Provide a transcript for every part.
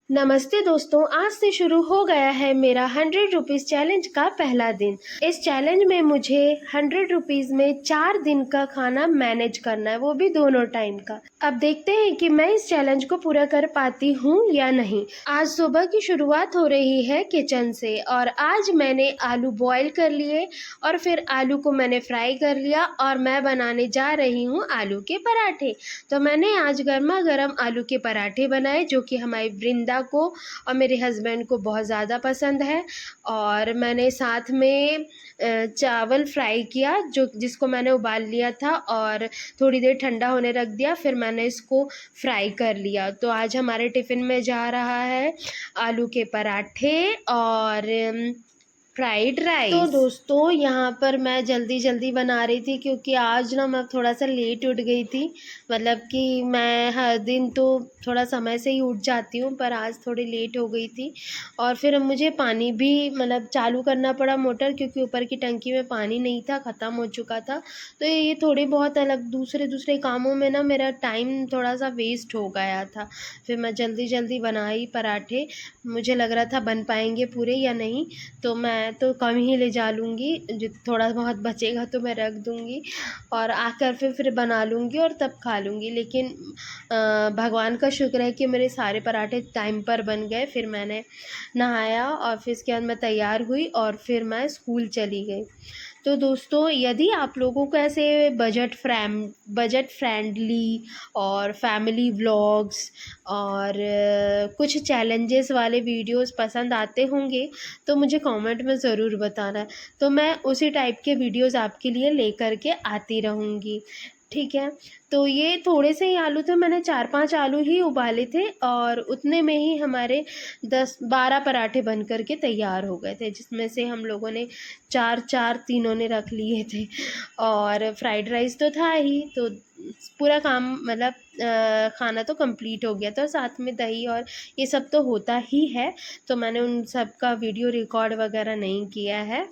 नमस्ते दोस्तों, आज से शुरू हो गया है मेरा 100 रुपीज़ चैलेंज का पहला दिन। इस चैलेंज में मुझे 100 रुपीज़ में 4 दिन का खाना मैनेज करना है, वो भी दोनों टाइम का। अब देखते हैं कि मैं इस चैलेंज को पूरा कर पाती हूँ या नहीं। आज सुबह की शुरुआत हो रही है किचन से और आज मैंने आलू बॉईल कर लिए और फिर आलू को मैंने फ्राई कर लिया और मैं बनाने जा रही हूँ आलू के पराठे। तो मैंने आज गर्मा गर्म आलू के पराठे बनाए जो कि हमारी वृंदा को और मेरे हस्बैंड को बहुत ज़्यादा पसंद है। और मैंने साथ में चावल फ्राई किया जिसको मैंने उबाल लिया था और थोड़ी देर ठंडा होने रख दिया, फिर मैंने इसको फ्राई कर लिया। तो आज हमारे टिफ़िन में जा रहा है आलू के पराठे और फ्राइड राइस। तो दोस्तों यहाँ पर मैं जल्दी जल्दी बना रही थी क्योंकि आज ना मैं थोड़ा सा लेट उठ गई थी। मतलब कि मैं हर दिन तो थोड़ा समय से ही उठ जाती हूँ, पर आज थोड़ी लेट हो गई थी। और फिर मुझे पानी भी मतलब चालू करना पड़ा मोटर, क्योंकि ऊपर की टंकी में पानी नहीं था, ख़त्म हो चुका था। तो ये थोड़ी बहुत अलग दूसरे दूसरे कामों में ना मेरा टाइम थोड़ा सा वेस्ट हो गया था। फिर मैं जल्दी जल्दी बनाई पराठे। मुझे लग रहा था बन पाएंगे पूरे या नहीं, तो मैं तो कम ही ले जा लूँगी, जो थोड़ा बहुत बचेगा तो मैं रख दूँगी और आकर फिर बना लूँगी और तब खा लूँगी। लेकिन भगवान का शुक्र है कि मेरे सारे पराठे टाइम पर बन गए। फिर मैंने नहाया और फिर इसके बाद मैं तैयार हुई और फिर मैं स्कूल चली गई। तो दोस्तों, यदि आप लोगों को ऐसे बजट फ्रेंडली और फैमिली व्लॉग्स और कुछ चैलेंजेस वाले वीडियोस पसंद आते होंगे तो मुझे कमेंट में ज़रूर बताना। तो मैं उसी टाइप के वीडियोस आपके लिए लेकर के आती रहूँगी, ठीक है। तो ये थोड़े से ही आलू थे, मैंने 4-5 आलू ही उबाले थे और उतने में ही हमारे 10-12 पराठे बन कर के तैयार हो गए थे, जिसमें से हम लोगों ने 4-4 तीनों ने रख लिए थे। और फ्राइड राइस तो था ही, तो पूरा काम मतलब खाना तो कंप्लीट हो गया था। साथ में दही और ये सब तो होता ही है, तो मैंने उन सब का वीडियो रिकॉर्ड वगैरह नहीं किया है।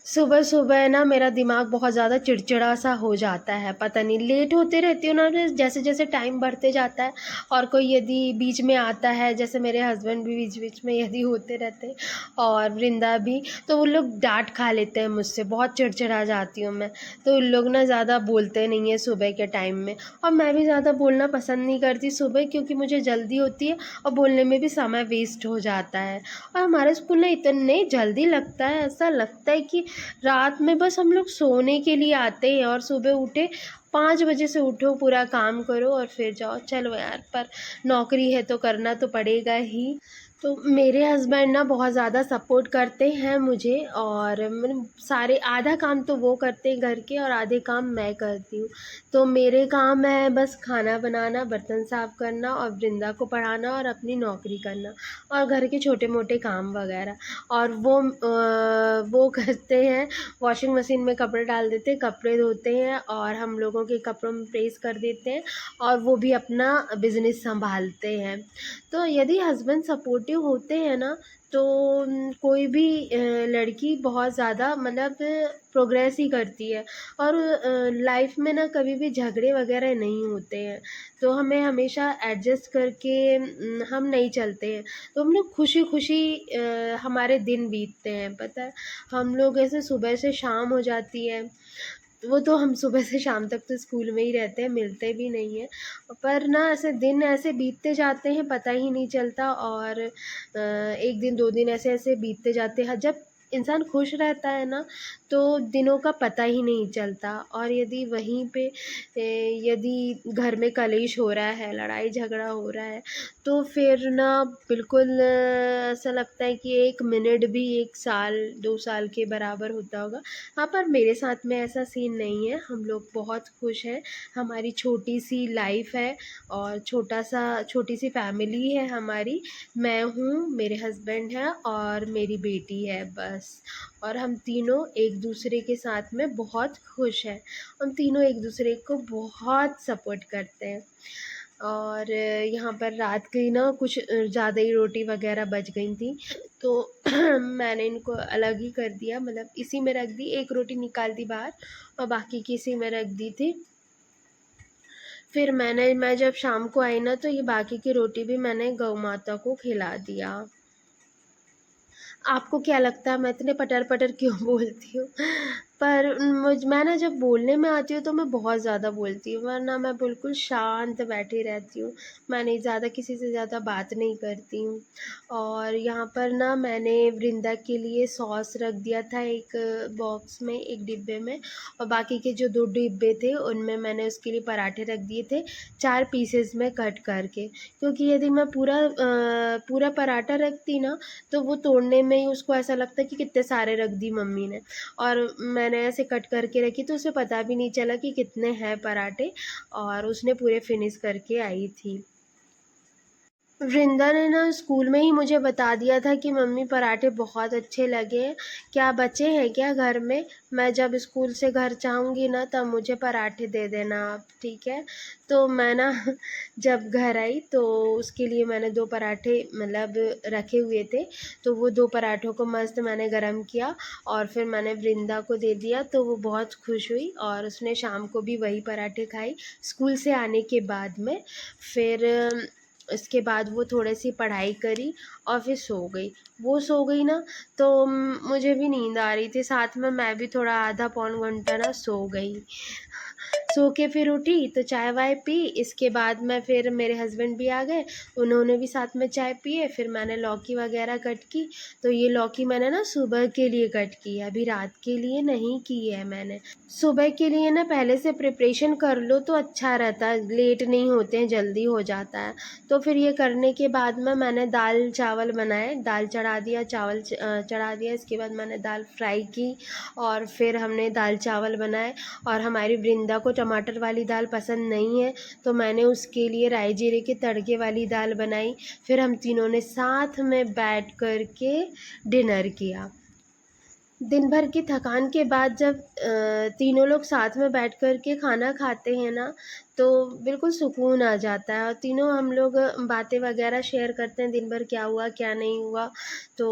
सुबह सुबह ना मेरा दिमाग बहुत ज़्यादा चिड़चिड़ा सा हो जाता है, पता नहीं लेट होते रहती हूँ ना, जैसे जैसे टाइम बढ़ते जाता है और कोई यदि बीच में आता है, जैसे मेरे हस्बैंड भी बीच बीच में यदि होते रहते हैं और वृंदा भी, तो वो लोग डांट खा लेते हैं मुझसे, बहुत चिड़चिड़ा जाती हूँ मैं। तो उन लोग ना ज़्यादा बोलते नहीं है सुबह के टाइम में, और मैं भी ज़्यादा बोलना पसंद नहीं करती सुबह, क्योंकि मुझे जल्दी होती है और बोलने में भी समय वेस्ट हो जाता है। और हमारा स्कूल ना इतने जल्दी लगता है, ऐसा लगता है कि रात में बस हम लोग सोने के लिए आते हैं और सुबह उठे 5 बजे से उठो, पूरा काम करो और फिर जाओ। चलो यार, पर नौकरी है तो करना तो पड़ेगा ही। तो मेरे हस्बैंड ना बहुत ज़्यादा सपोर्ट करते हैं मुझे, और मतलब सारे आधा काम तो वो करते हैं घर के और आधे काम मैं करती हूँ। तो मेरे काम है बस खाना बनाना, बर्तन साफ़ करना और वृंदा को पढ़ाना और अपनी नौकरी करना और घर के छोटे मोटे काम वगैरह। और वो करते हैं, वॉशिंग मशीन में कपड़े डाल देते हैं, कपड़े धोते हैं और हम लोगों के कपड़ों में प्रेस कर देते हैं, और वो भी अपना बिज़नेस संभालते हैं। तो यदि हस्बैंड सपोर्टिव होते हैं ना, तो कोई भी लड़की बहुत ज़्यादा मतलब प्रोग्रेस ही करती है। और लाइफ में ना कभी भी झगड़े वगैरह नहीं होते हैं, तो हमें हमेशा एडजस्ट करके हम नहीं चलते हैं। तो हम लोग खुशी खुशी हमारे दिन बीतते हैं, पता है। हम लोग ऐसे सुबह से शाम हो जाती है, वो तो हम सुबह से शाम तक तो स्कूल में ही रहते हैं, मिलते भी नहीं हैं। पर ना ऐसे दिन ऐसे बीतते जाते हैं, पता ही नहीं चलता। और 1 दिन 2 दिन ऐसे ऐसे बीतते जाते हैं। जब इंसान खुश रहता है ना, तो दिनों का पता ही नहीं चलता। और यदि वहीं पे यदि घर में कलेश हो रहा है, लड़ाई झगड़ा हो रहा है, तो फिर ना बिल्कुल ऐसा लगता है कि 1 मिनट भी 1 साल 2 साल के बराबर होता होगा। हाँ, पर मेरे साथ में ऐसा सीन नहीं है, हम लोग बहुत खुश हैं। हमारी छोटी सी लाइफ है और छोटी सी फैमिली है हमारी। मैं हूँ, मेरे हस्बैंड हैं और मेरी बेटी है बस। और हम तीनों एक दूसरे के साथ में बहुत खुश हैं। हम तीनों एक दूसरे को बहुत सपोर्ट करते हैं। और यहाँ पर रात की ना कुछ ज़्यादा ही रोटी वगैरह बच गई थी, तो मैंने इनको अलग ही कर दिया, मतलब इसी में रख दी। एक रोटी निकाल दी बाहर और बाकी की इसी में रख दी थी। फिर मैं जब शाम को आई ना, तो ये बाकी की रोटी भी मैंने गौ माता को खिला दिया। आपको क्या लगता है मैं इतने पटर-पटर क्यों बोलती हूँ? पर मैं ना जब बोलने में आती हूँ तो मैं बहुत ज़्यादा बोलती हूँ, वरना मैं बिल्कुल शांत बैठी रहती हूँ। मैं नहीं ज़्यादा किसी से ज़्यादा बात नहीं करती हूँ। और यहाँ पर ना मैंने वृंदा के लिए सॉस रख दिया था एक बॉक्स में, एक डिब्बे में, और बाकी के जो 2 डिब्बे थे उनमें मैंने उसके लिए पराठे रख दिए थे 4 पीसेज़ में कट करके। क्योंकि यदि मैं पूरा पराठा रखती ना, तो वो तोड़ने में ही उसको ऐसा लगता है कि कितने सारे रख दी मम्मी ने, और मैंने ऐसे कट करके रखी तो उसे पता भी नहीं चला कि कितने हैं पराठे, और उसने पूरे फिनिश करके आई थी। वृंदा ने ना स्कूल में ही मुझे बता दिया था कि मम्मी पराठे बहुत अच्छे लगे हैं, क्या बचे हैं क्या घर में? मैं जब स्कूल से घर जाऊँगी ना तब मुझे पराठे दे देना आप, ठीक है? तो मैं ना जब घर आई तो उसके लिए मैंने 2 पराठे मतलब रखे हुए थे, तो वो 2 पराठों को मस्त मैंने गरम किया और फिर मैंने वृंदा को दे दिया, तो वो बहुत खुश हुई और उसने शाम को भी वही पराठे खाए स्कूल से आने के बाद में। फिर इसके बाद वो थोड़ी-सी पढ़ाई करी और फिर सो गई। वो सो गई ना, तो मुझे भी नींद आ रही थी, साथ में मैं भी थोड़ा आधा पौन घंटा ना सो गई। सो के फिर उठी तो चाय-वाय पी, इसके बाद में फिर मेरे हस्बैंड भी आ गए, उन्होंने भी साथ में चाय पिए, फिर मैंने लौकी वगैरह कट की। तो ये लौकी मैंने ना सुबह के लिए कट की है, अभी रात के लिए नहीं की है मैंने। सुबह के लिए ना पहले से प्रिपरेशन कर लो तो अच्छा रहता है, लेट नहीं होते हैं, जल्दी हो जाता है। तो फिर ये करने के बाद में मैंने दाल चावल बनाए, दाल चढ़ा दिया, चढ़ा दिया, इसके बाद मैंने दाल फ्राई की और फिर हमने दाल चावल बनाए। और हमारी वृंदा को टमाटर वाली दाल पसंद नहीं है, तो मैंने उसके लिए राई जीरे के तड़के वाली दाल बनाई। फिर हम तीनों ने साथ में बैठ कर के डिनर किया। दिन भर की थकान के बाद जब तीनों लोग साथ में बैठ कर के खाना खाते हैं ना, तो बिल्कुल सुकून आ जाता है, और तीनों हम लोग बातें वगैरह शेयर करते हैं, दिन भर क्या हुआ क्या नहीं हुआ। तो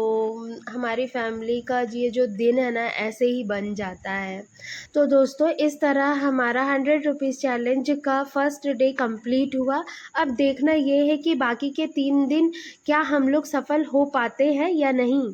हमारी फैमिली का ये जो दिन है ना ऐसे ही बन जाता है। तो दोस्तों इस तरह हमारा 100 रुपीज़ चैलेंज का फर्स्ट डे कंप्लीट हुआ। अब देखना ये है कि बाकी के 3 दिन क्या हम लोग सफल हो पाते हैं या नहीं।